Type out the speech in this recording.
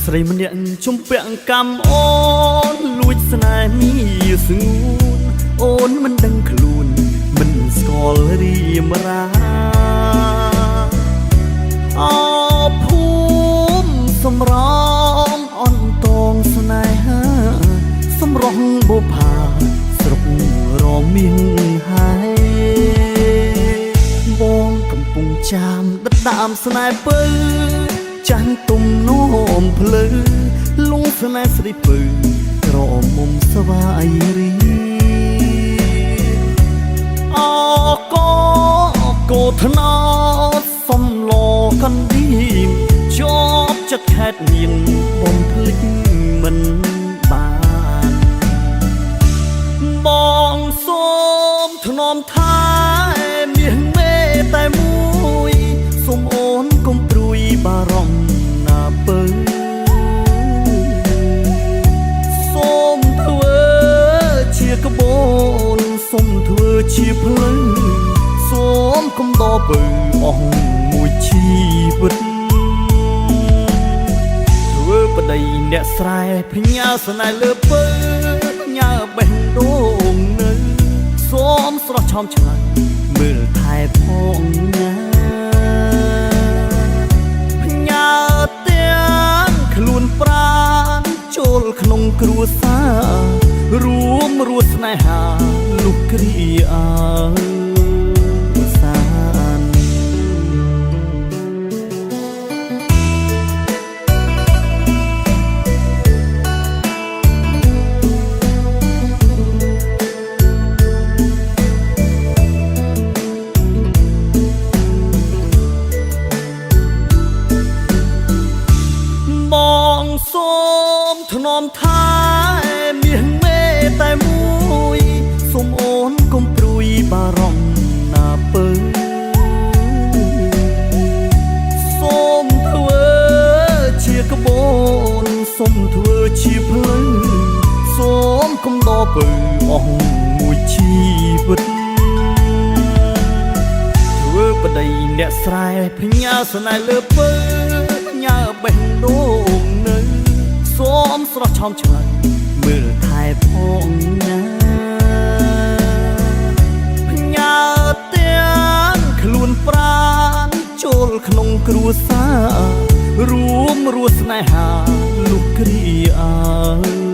ស្រីម្នាក់ជំពាក់កម្មអូនលួចស្នេហ៍មីស្ងួនអូនមិនដឹងខ្លួនមិនស្គាល់រីមរាអភូមិសំរងអន់តងស្នេហាសម្រស់បុផាស្រុករមៀងហើយបងកំពុងចាំដណ្ដើមស្នេហ៍ពើចាស់ទុំនោមភ្លឺលងស្នេហ៍ស្រីពើក្រមុំស្វាយរីអកោថ្នោតសំឡកណ្ដៀងជាប់ចិត្តខេតមានបំភ្លេចមិនបានបងសូមធ្នមថែមាសមេតែមួយសូមអូនកុំព្រួយបារម្ភណាពើសូមធ្វើជាក្បូនសូមធ្វើជាភ្លឺសូមកុំដកពើអស់មួយជីវិតធ្វើប្តីអ្នកស្រែផ្ញើស្នេហ៍លើពើផ្ញើបេះដូងនៅសូមស្រស់ឆោមឆ្ងាញ់មើលថែផងណាផ្ញើទាំងខ្លួនប្រាណចូលក្នុងគ្រួសាររួមរស់ស្នេហាលុះគ្រាអើសូមធ្នមថែមាសមេតែមួយសូមអូនកុំព្រួយបារម្ភណាពើសូមធ្វើជាក្បូនសូមធ្វើជាភ្លឺសូមកុំដកពើអស់មួយជីវិតធ្វើប្តីអ្នកស្រែផ្ញើស្នេហ៍លើពើផ្ញើបេះដូងនៅសូមស្រស់ឆោមឆ្ងាញ់មើលថែផងណាផ្ញើទាំងខ្លួនប្រាណចូលក្នុងគ្រួសាររួមរស់ស្នេហាលុះគ្រាអើ